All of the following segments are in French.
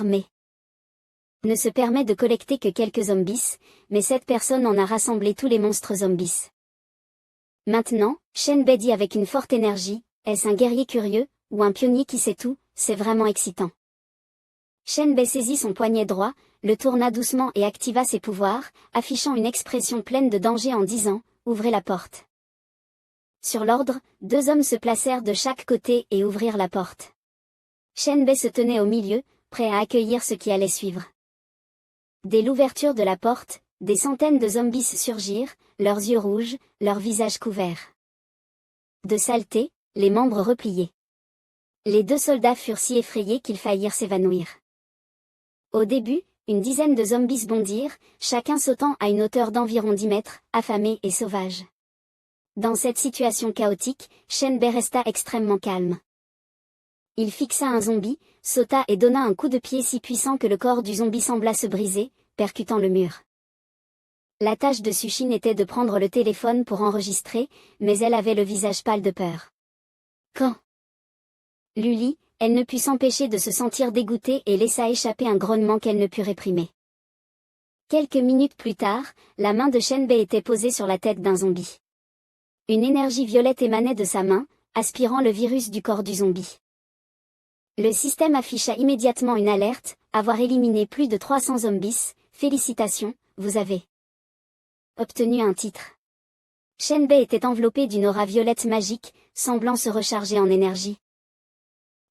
armée ne se permet de collecter que quelques zombies, mais cette personne en a rassemblé tous les monstres zombies. Maintenant, Shenbei dit avec une forte énergie, est-ce un guerrier curieux, ou un pionnier qui sait tout, c'est vraiment excitant. Shenbei saisit son poignet droit, le tourna doucement et activa ses pouvoirs, affichant une expression pleine de danger en disant, ouvrez la porte. Sur l'ordre, 2 hommes se placèrent de chaque côté et ouvrirent la porte. Shenbei se tenait au milieu, prêt à accueillir ce qui allait suivre. Dès l'ouverture de la porte, des centaines de zombies surgirent, leurs yeux rouges, leurs visages couverts de saleté, les membres repliés. Les 2 soldats furent si effrayés qu'ils faillirent s'évanouir. Au début, une dizaine de zombies bondirent, chacun sautant à une hauteur d'environ 10 mètres, affamés et sauvages. Dans cette situation chaotique, Shenbei resta extrêmement calme. Il fixa un zombie, sauta et donna un coup de pied si puissant que le corps du zombie sembla se briser, percutant le mur. La tâche de Sushine était de prendre le téléphone pour enregistrer, mais elle avait le visage pâle de peur. Quand Luli, elle ne put s'empêcher de se sentir dégoûtée et laissa échapper un grognement qu'elle ne put réprimer. Quelques minutes plus tard, la main de Shenbei était posée sur la tête d'un zombie. Une énergie violette émanait de sa main, aspirant le virus du corps du zombie. Le système afficha immédiatement une alerte, avoir éliminé plus de 300 zombies, félicitations, vous avez obtenu un titre. Shenbei était enveloppé d'une aura violette magique, semblant se recharger en énergie.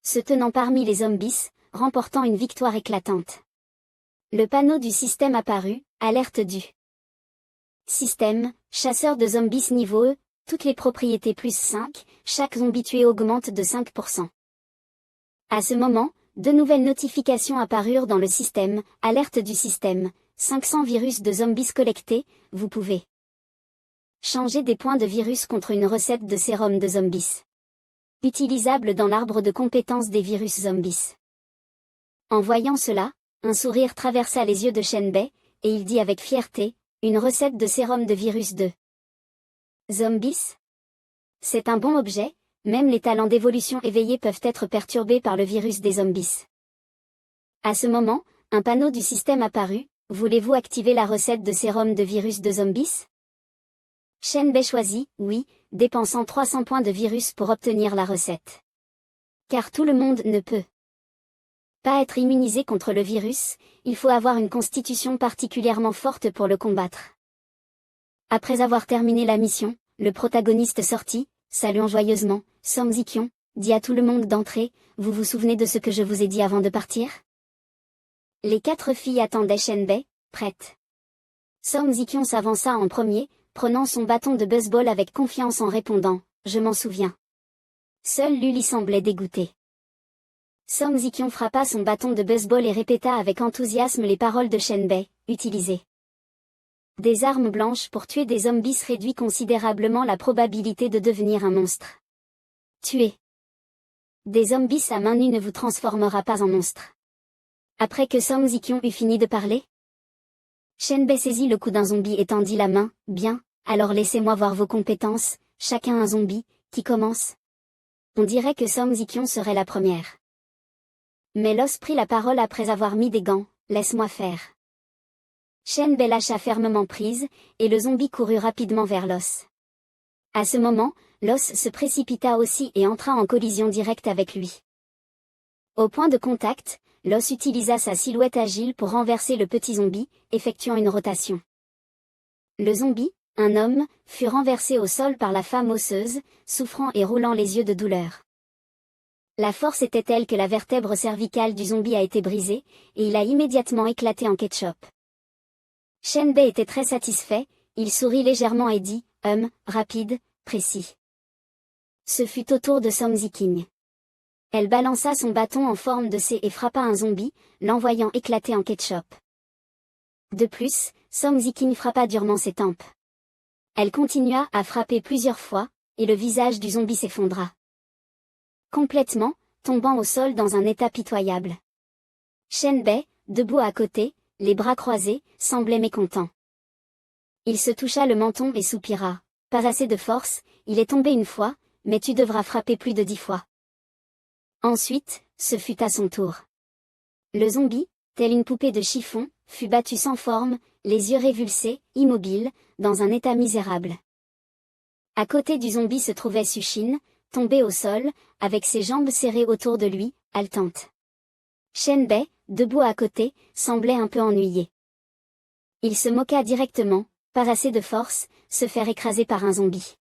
Se tenant parmi les zombies, remportant une victoire éclatante. Le panneau du système apparut, alerte du système, chasseur de zombies niveau E, toutes les propriétés plus 5, chaque zombie tué augmente de 5%. À ce moment, 2 nouvelles notifications apparurent dans le système, alerte du système, 500 virus de zombies collectés, vous pouvez changer des points de virus contre une recette de sérum de zombies. Utilisable dans l'arbre de compétences des virus zombies. En voyant cela, un sourire traversa les yeux de Shenbei, et il dit avec fierté, une recette de sérum de virus de zombies. C'est un bon objet, même les talents d'évolution éveillés peuvent être perturbés par le virus des zombies. À ce moment, un panneau du système apparut, voulez-vous activer la recette de sérum de virus de zombies? Shenbei choisit, oui, dépensant 300 points de virus pour obtenir la recette. Car tout le monde ne peut pas être immunisé contre le virus, il faut avoir une constitution particulièrement forte pour le combattre. Après avoir terminé la mission, le protagoniste sortit, saluant joyeusement, Song Ziqion, dit à tout le monde d'entrer, vous vous souvenez de ce que je vous ai dit avant de partir? Les 4 filles attendaient Shenbei, prêtes. Song Ziqion s'avança en premier, prenant son bâton de baseball avec confiance en répondant, je m'en souviens. Seule Luli semblait dégoûtée. Song Ziqion frappa son bâton de baseball et répéta avec enthousiasme les paroles de Shenbei, utilisez des armes blanches pour tuer des zombies réduit considérablement la probabilité de devenir un monstre. Tuer des zombies à main nue ne vous transformera pas en monstre. Après que Song Ziqion eut fini de parler, Shenbei saisit le cou d'un zombie et tendit la main, bien, alors laissez-moi voir vos compétences, chacun un zombie, qui commence. On dirait que Song Ziqion serait la première. Mais l'os prit la parole après avoir mis des gants, laisse-moi faire. Shenbei lâcha fermement prise, et le zombie courut rapidement vers l'os. À ce moment, l'os se précipita aussi et entra en collision directe avec lui. Au point de contact, l'os utilisa sa silhouette agile pour renverser le petit zombie, effectuant une rotation. Le zombie, un homme, fut renversé au sol par la femme osseuse, souffrant et roulant les yeux de douleur. La force était telle que la vertèbre cervicale du zombie a été brisée, et il a immédiatement éclaté en ketchup. Shenbei était très satisfait, il sourit légèrement et dit, rapide, précis. Ce fut au tour de Song Ziqion. Elle balança son bâton en forme de C et frappa un zombie, l'envoyant éclater en ketchup. De plus, Song Ziqion frappa durement ses tempes. Elle continua à frapper plusieurs fois, et le visage du zombie s'effondra. Complètement, tombant au sol dans un état pitoyable. Shenbei, debout à côté, les bras croisés, semblait mécontent. Il se toucha le menton et soupira. Pas assez de force, il est tombé une fois, mais tu devras frapper plus de 10 fois. Ensuite, ce fut à son tour. Le zombie, tel une poupée de chiffon, fut battu sans forme, les yeux révulsés, immobile, dans un état misérable. À côté du zombie se trouvait Sushin, tombée au sol, avec ses jambes serrées autour de lui, haletante. Shenbei, debout à côté, semblait un peu ennuyé. Il se moqua directement, par assez de force, se faire écraser par un zombie.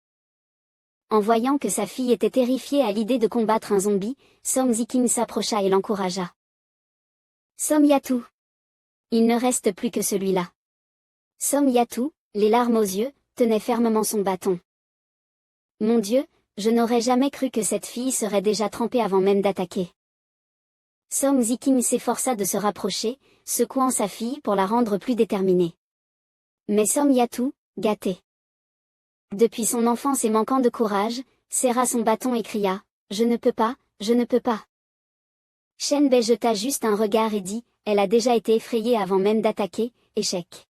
En voyant que sa fille était terrifiée à l'idée de combattre un zombie, Song Ziking s'approcha et l'encouragea. Som Yatu. Il ne reste plus que celui-là. Som Yatu, les larmes aux yeux, tenait fermement son bâton. Mon Dieu, je n'aurais jamais cru que cette fille serait déjà trempée avant même d'attaquer. Song Ziking s'efforça de se rapprocher, secouant sa fille pour la rendre plus déterminée. Mais Som Yatu, gâté depuis son enfance et manquant de courage, serra son bâton et cria « Je ne peux pas, je ne peux pas ». Shenbei jeta juste un regard et dit « Elle a déjà été effrayée avant même d'attaquer, échec ».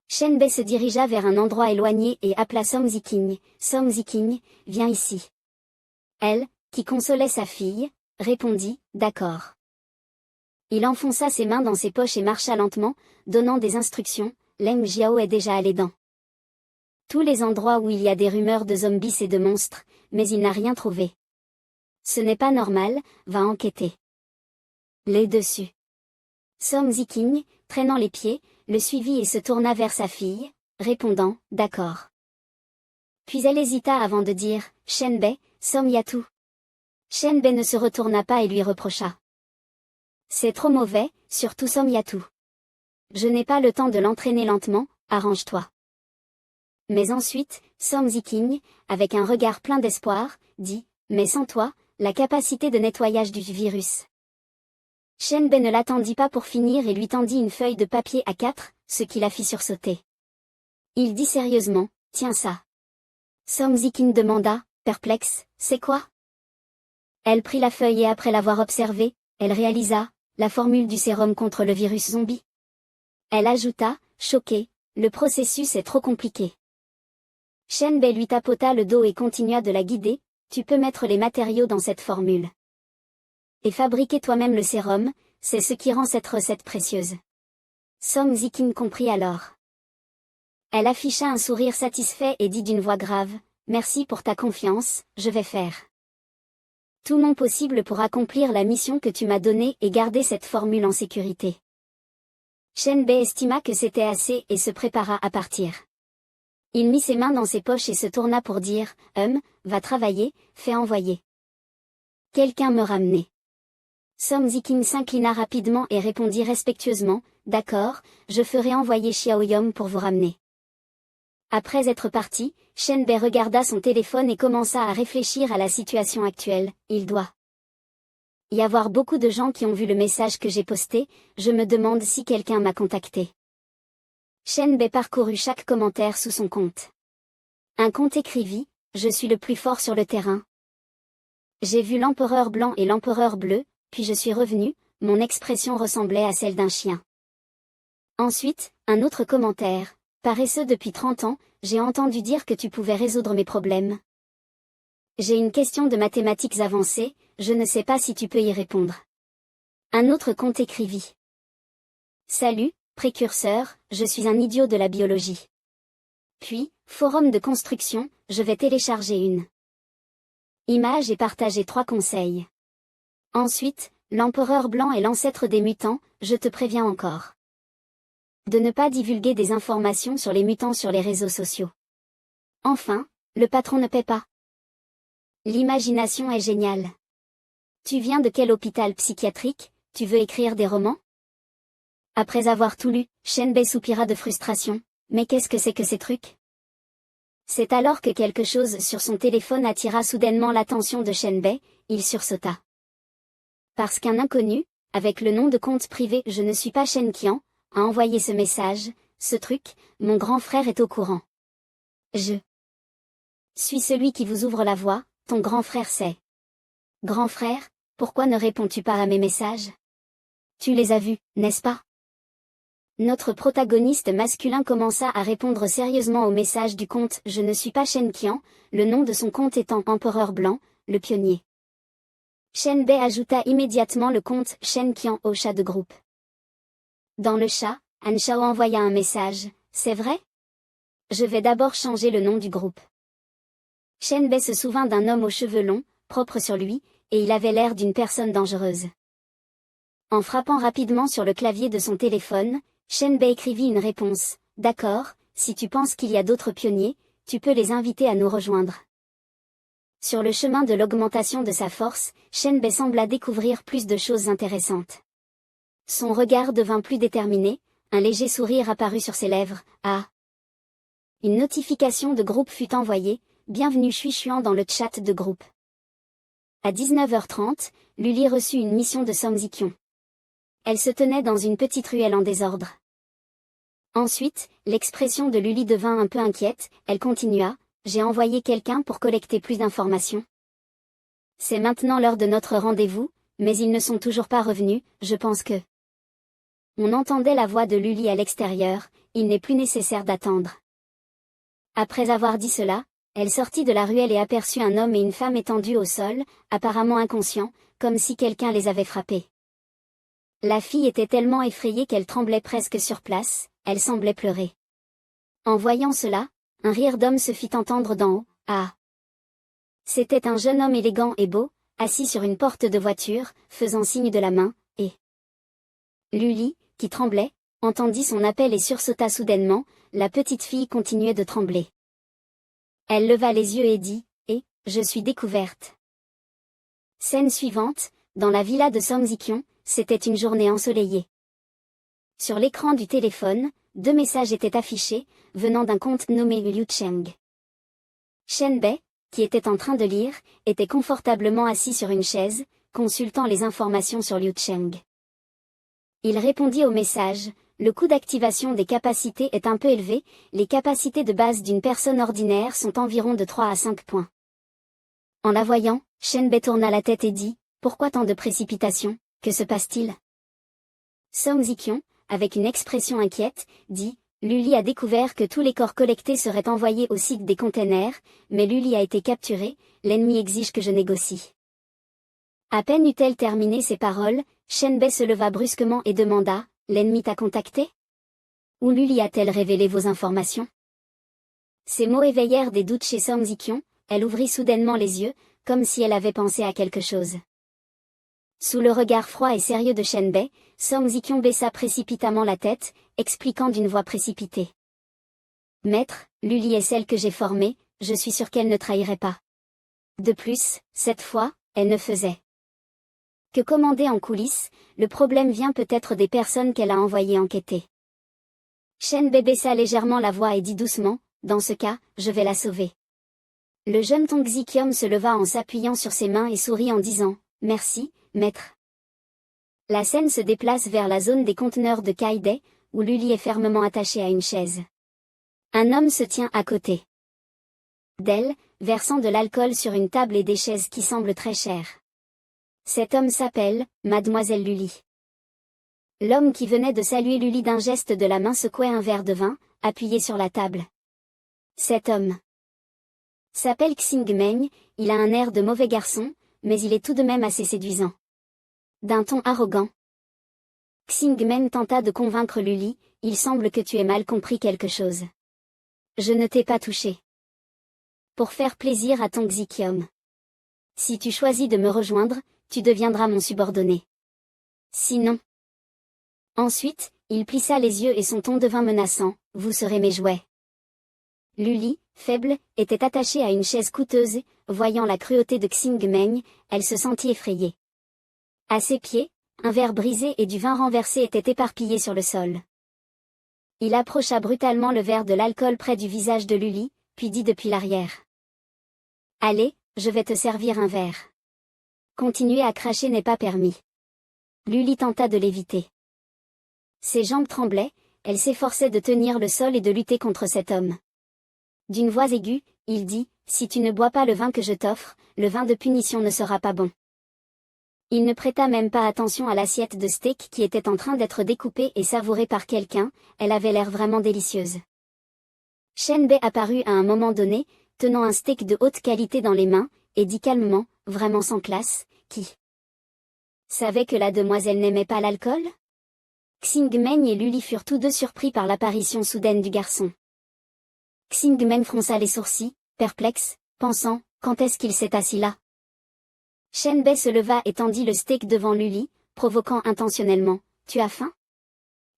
Shenbei se dirigea vers un endroit éloigné et appela Song Ziking. « Song Ziking, viens ici ». Elle, qui consolait sa fille, répondit « D'accord ». Il enfonça ses mains dans ses poches et marcha lentement, donnant des instructions. Leng Jiao est déjà allé dans tous les endroits où il y a des rumeurs de zombies et de monstres, mais il n'a rien trouvé. Ce n'est pas normal, va enquêter. Les dessus. Song Ziking, traînant les pieds, le suivit et se tourna vers sa fille, répondant « D'accord ». Puis elle hésita avant de dire « Shenbei, Som Yatu ». Shenbei ne se retourna pas et lui reprocha. « C'est trop mauvais, surtout Som Yatu. Je n'ai pas le temps de l'entraîner lentement, arrange-toi. » Mais ensuite, Song Ziking, avec un regard plein d'espoir, dit « Mais sans toi, la capacité de nettoyage du virus. » Shenbei ne l'attendit pas pour finir et lui tendit une feuille de papier A4, ce qui la fit sursauter. Il dit sérieusement « Tiens ça. » Song Ziking demanda, perplexe, « C'est quoi ?» Elle prit la feuille et après l'avoir observée, elle réalisa la formule du sérum contre le virus zombie. Elle ajouta, choquée, « Le processus est trop compliqué. » Shenbei lui tapota le dos et continua de la guider, « Tu peux mettre les matériaux dans cette formule. Et fabriquer toi-même le sérum, c'est ce qui rend cette recette précieuse. » Song Ziking comprit alors. Elle afficha un sourire satisfait et dit d'une voix grave, « Merci pour ta confiance, je vais faire tout mon possible pour accomplir la mission que tu m'as donnée et garder cette formule en sécurité. » Shenbei estima que c'était assez et se prépara à partir. Il mit ses mains dans ses poches et se tourna pour dire « va travailler, fais envoyer. » Quelqu'un me ramener. Song Ziking s'inclina rapidement et répondit respectueusement « D'accord, je ferai envoyer Xiaoyom pour vous ramener. » Après être parti, Shenbei regarda son téléphone et commença à réfléchir à la situation actuelle. Il doit y avoir beaucoup de gens qui ont vu le message que j'ai posté, je me demande si quelqu'un m'a contacté. Shenbei parcourut chaque commentaire sous son compte. Un compte écrivit « Je suis le plus fort sur le terrain. J'ai vu l'empereur blanc et l'empereur bleu, puis je suis revenu, mon expression ressemblait à celle d'un chien. » Ensuite, un autre commentaire « Paresseux depuis 30 ans, j'ai entendu dire que tu pouvais résoudre mes problèmes. J'ai une question de mathématiques avancées, je ne sais pas si tu peux y répondre. » Un autre compte écrivit « Salut, précurseur, je suis un idiot de la biologie. Puis, forum de construction, je vais télécharger une image et partager 3 conseils. Ensuite, l'empereur blanc est l'ancêtre des mutants, je te préviens encore. De ne pas divulguer des informations sur les mutants sur les réseaux sociaux. Enfin, le patron ne paie pas. L'imagination est géniale. Tu viens de quel hôpital psychiatrique, tu veux écrire des romans? Après avoir tout lu, Shenbei soupira de frustration. Mais qu'est-ce que c'est que ces trucs? C'est alors que quelque chose sur son téléphone attira soudainement l'attention de Shenbei, il sursauta. Parce qu'un inconnu, avec le nom de compte privé « Je ne suis pas Shen Qian », a envoyé ce message, ce truc, mon grand frère est au courant. Je suis celui qui vous ouvre la voie, ton grand frère sait. Grand frère, pourquoi ne réponds-tu pas à mes messages? Tu les as vus, n'est-ce pas? Notre protagoniste masculin commença à répondre sérieusement au message du compte « Je ne suis pas Shen Qian », le nom de son compte étant Empereur Blanc, le pionnier. Shen Bei ajouta immédiatement le compte Shen Qian au chat de groupe. Dans le chat, Han Shao envoya un message, c'est vrai? Je vais d'abord changer le nom du groupe. Shen Bei se souvint d'un homme aux cheveux longs, propre sur lui, et il avait l'air d'une personne dangereuse. En frappant rapidement sur le clavier de son téléphone, Shen Bei écrivit une réponse, d'accord, si tu penses qu'il y a d'autres pionniers, tu peux les inviter à nous rejoindre. Sur le chemin de l'augmentation de sa force, Shen Bei sembla découvrir plus de choses intéressantes. Son regard devint plus déterminé, un léger sourire apparut sur ses lèvres, ah. Une notification de groupe fut envoyée, bienvenue Shui Xuan dans le chat de groupe. À 19h30, Luli reçut une mission de Song Ziqion. Elle se tenait dans une petite ruelle en désordre. Ensuite, l'expression de Luli devint un peu inquiète, elle continua, j'ai envoyé quelqu'un pour collecter plus d'informations. C'est maintenant l'heure de notre rendez-vous, mais ils ne sont toujours pas revenus, je pense que... On entendait la voix de Luli à l'extérieur, il n'est plus nécessaire d'attendre. Après avoir dit cela, elle sortit de la ruelle et aperçut un homme et une femme étendus au sol, apparemment inconscients, comme si quelqu'un les avait frappés. La fille était tellement effrayée qu'elle tremblait presque sur place, elle semblait pleurer. En voyant cela, un rire d'homme se fit entendre d'en haut, ah. C'était un jeune homme élégant et beau, assis sur une porte de voiture, faisant signe de la main, et... Luli, qui tremblait, entendit son appel et sursauta soudainement, la petite fille continuait de trembler. Elle leva les yeux et dit, je suis découverte. Scène suivante, dans la villa de Song Ziqion, c'était une journée ensoleillée. Sur l'écran du téléphone, 2 messages étaient affichés, venant d'un compte nommé Liu Cheng. Shen Bei, qui était en train de lire, était confortablement assis sur une chaise, consultant les informations sur Liu Cheng. Il répondit au message, le coût d'activation des capacités est un peu élevé, les capacités de base d'une personne ordinaire sont environ de 3 à 5 points. En la voyant, Shen Bei tourna la tête et dit, pourquoi tant de précipitation, que se passe-t-il? Song Ziqion, avec une expression inquiète, dit, Luli a découvert que tous les corps collectés seraient envoyés au site des containers, mais Luli a été capturée, l'ennemi exige que je négocie. À peine eut-elle terminé ces paroles, Shen Bei se leva brusquement et demanda, l'ennemi t'a contacté? Ou Luli a-t-elle révélé vos informations? Ces mots éveillèrent des doutes chez Song Ziqion, elle ouvrit soudainement les yeux, comme si elle avait pensé à quelque chose. Sous le regard froid et sérieux de Shen Bei, Song Ziqion baissa précipitamment la tête, expliquant d'une voix précipitée. Maître, Luli est celle que j'ai formée, je suis sûre qu'elle ne trahirait pas. De plus, cette fois, elle ne faisait que commander en coulisses, le problème vient peut-être des personnes qu'elle a envoyées enquêter. Shen Bei baissa légèrement la voix et dit doucement, dans ce cas, je vais la sauver. Le jeune Tong Ziqion se leva en s'appuyant sur ses mains et sourit en disant, merci, maître. La scène se déplace vers la zone des conteneurs de Kaidai, où Luli est fermement attachée à une chaise. Un homme se tient à côté d'elle, versant de l'alcool sur une table et des chaises qui semblent très chères. Cet homme s'appelle Mademoiselle Luli. L'homme qui venait de saluer Luli d'un geste de la main secouait un verre de vin, appuyé sur la table. Cet homme s'appelle Xing Meng, il a un air de mauvais garçon, mais il est tout de même assez séduisant. D'un ton arrogant, Xing Meng tenta de convaincre Luli, il semble que tu aies mal compris quelque chose. Je ne t'ai pas touché. Pour faire plaisir à Tong Ziqion. Si tu choisis de me rejoindre, tu deviendras mon subordonné. Sinon. Ensuite, il plissa les yeux et son ton devint menaçant, vous serez mes jouets. Luli, faible, était attachée à une chaise coûteuse, voyant la cruauté de Xing Meng, elle se sentit effrayée. À ses pieds, un verre brisé et du vin renversé étaient éparpillés sur le sol. Il approcha brutalement le verre de l'alcool près du visage de Luli, puis dit depuis l'arrière. Allez, je vais te servir un verre. Continuer à cracher n'est pas permis. Luli tenta de l'éviter. Ses jambes tremblaient, elle s'efforçait de tenir le sol et de lutter contre cet homme. D'une voix aiguë, il dit, si tu ne bois pas le vin que je t'offre, le vin de punition ne sera pas bon. Il ne prêta même pas attention à l'assiette de steak qui était en train d'être découpée et savourée par quelqu'un, elle avait l'air vraiment délicieuse. Shen Bei apparut à un moment donné, tenant un steak de haute qualité dans les mains, et dit calmement, vraiment sans classe, qui savait que la demoiselle n'aimait pas l'alcool? Xingmeng et Luli furent tous deux surpris par l'apparition soudaine du garçon. Xingmeng fronça les sourcils, perplexe, pensant, quand est-ce qu'il s'est assis là? Shen Bei se leva et tendit le steak devant Luli, provoquant intentionnellement, tu as faim?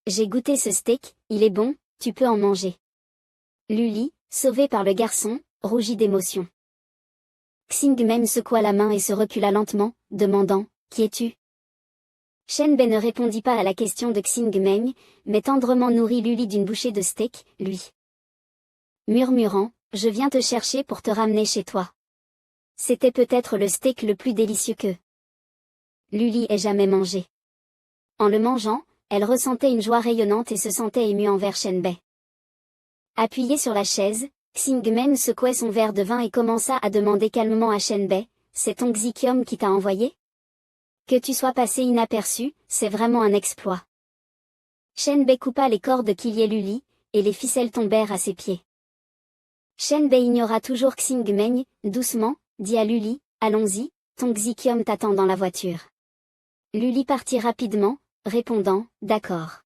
J'ai goûté ce steak, il est bon, tu peux en manger. Luli, sauvée par le garçon, rougit d'émotion. Xingmeng secoua la main et se recula lentement, demandant, qui es-tu? Shen Bei ne répondit pas à la question de Xingmeng, mais tendrement nourrit Luli d'une bouchée de steak, lui. Murmurant, je viens te chercher pour te ramener chez toi. C'était peut-être le steak le plus délicieux que Luli ait jamais mangé. En le mangeant, elle ressentait une joie rayonnante et se sentait émue envers Shen Bei. Appuyé sur la chaise, Xingmeng secouait son verre de vin et commença à demander calmement à Shen Bei, c'est ton Xiqiom qui t'a envoyé? Que tu sois passé inaperçu, c'est vraiment un exploit. Shen Bei coupa les cordes qui liaient Luli, et les ficelles tombèrent à ses pieds. Shen Bei ignora toujours Xingmeng, doucement, dit à Luli, allons-y, ton Xiqiom t'attend dans la voiture. Luli partit rapidement, répondant, d'accord.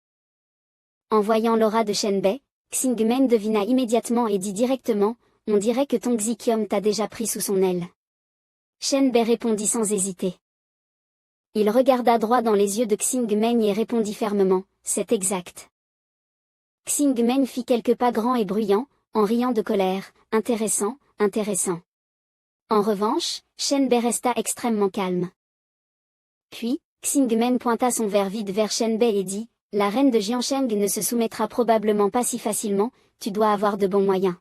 En voyant l'aura de Shen Bei, Xingmeng devina immédiatement et dit directement, on dirait que ton Xiqiom t'a déjà pris sous son aile. Shen Bei répondit sans hésiter. Il regarda droit dans les yeux de Xingmeng et répondit fermement, c'est exact. Xingmeng fit quelques pas grands et bruyants, en riant de colère, intéressant, intéressant. En revanche, Shen Bei resta extrêmement calme. Puis, Xingmeng pointa son verre vide vers Shen Bei et dit, la reine de Jiansheng ne se soumettra probablement pas si facilement, tu dois avoir de bons moyens.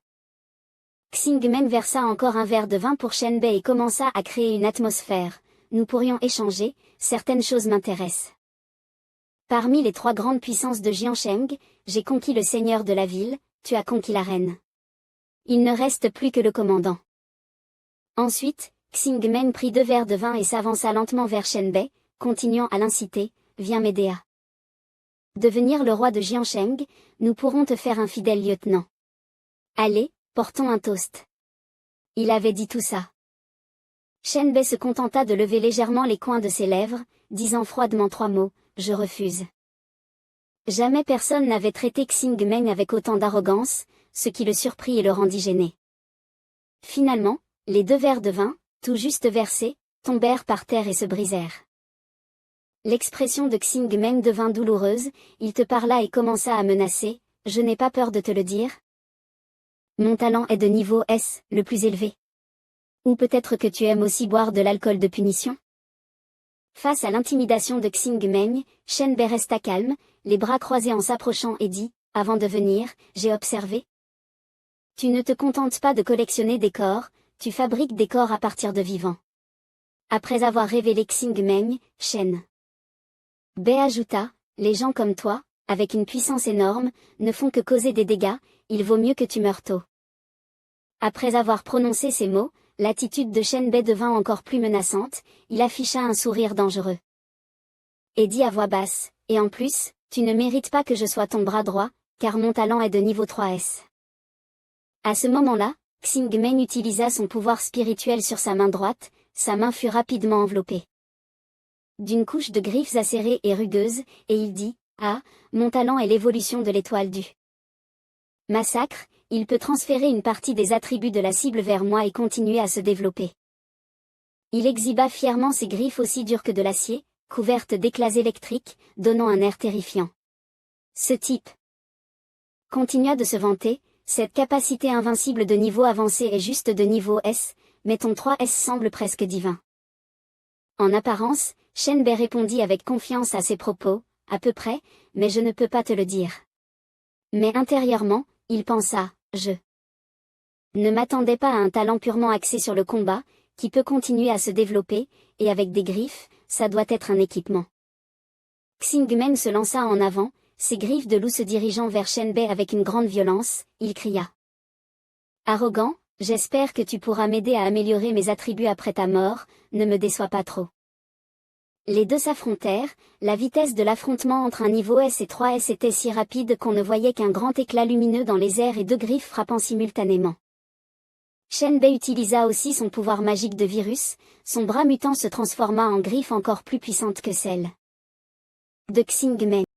Xingmeng versa encore un verre de vin pour Shen Bei et commença à créer une atmosphère, nous pourrions échanger, certaines choses m'intéressent. Parmi les 3 grandes puissances de Jiansheng, j'ai conquis le seigneur de la ville, tu as conquis la reine. Il ne reste plus que le commandant. Ensuite, Xingmeng prit 2 verres de vin et s'avança lentement vers Shen Bei, continuant à l'inciter, viens m'aider à devenir le roi de Jiansheng, nous pourrons te faire un fidèle lieutenant. Allez, portons un toast. Il avait dit tout ça. Shen Bei se contenta de lever légèrement les coins de ses lèvres, disant froidement 3 mots, je refuse. Jamais personne n'avait traité Xingmeng avec autant d'arrogance, ce qui le surprit et le rendit gêné. Finalement, les 2 verres de vin, tout juste versés, tombèrent par terre et se brisèrent. L'expression de Xingmeng devint douloureuse, il te parla et commença à menacer, je n'ai pas peur de te le dire. Mon talent est de niveau S, le plus élevé. Ou peut-être que tu aimes aussi boire de l'alcool de punition? Face à l'intimidation de Xingmeng, Shen Bei resta calme, les bras croisés en s'approchant et dit, avant de venir, j'ai observé. Tu ne te contentes pas de collectionner des corps, tu fabriques des corps à partir de vivants. Après avoir révélé Xingmeng, Shen Bei ajouta, les gens comme toi, avec une puissance énorme, ne font que causer des dégâts, il vaut mieux que tu meures tôt. Après avoir prononcé ces mots, l'attitude de Shen Bei devint encore plus menaçante, il afficha un sourire dangereux. Et dit à voix basse, et en plus, tu ne mérites pas que je sois ton bras droit, car mon talent est de niveau 3S. À ce moment-là, Xingmeng utilisa son pouvoir spirituel sur sa main droite, sa main fut rapidement enveloppée d'une couche de griffes acérées et rugueuses, et il dit, ah, mon talent est l'évolution de l'étoile du massacre, il peut transférer une partie des attributs de la cible vers moi et continuer à se développer. Il exhiba fièrement ses griffes aussi dures que de l'acier, couvertes d'éclats électriques, donnant un air terrifiant. Ce type continua de se vanter, cette capacité invincible de niveau avancé est juste de niveau S, mais ton 3S semble presque divin. En apparence, Shen Bei répondit avec confiance à ses propos, à peu près, mais je ne peux pas te le dire. Mais intérieurement, il pensa, je ne m'attendais pas à un talent purement axé sur le combat, qui peut continuer à se développer, et avec des griffes, ça doit être un équipement. Xingmeng se lança en avant, ses griffes de loup se dirigeant vers Shen Bei avec une grande violence, il cria. Arrogant, j'espère que tu pourras m'aider à améliorer mes attributs après ta mort, ne me déçois pas trop. Les deux s'affrontèrent, la vitesse de l'affrontement entre un niveau S et 3S était si rapide qu'on ne voyait qu'un grand éclat lumineux dans les airs et 2 griffes frappant simultanément. Shenbei utilisa aussi son pouvoir magique de virus, son bras mutant se transforma en griffe encore plus puissante que celle de Xingmen.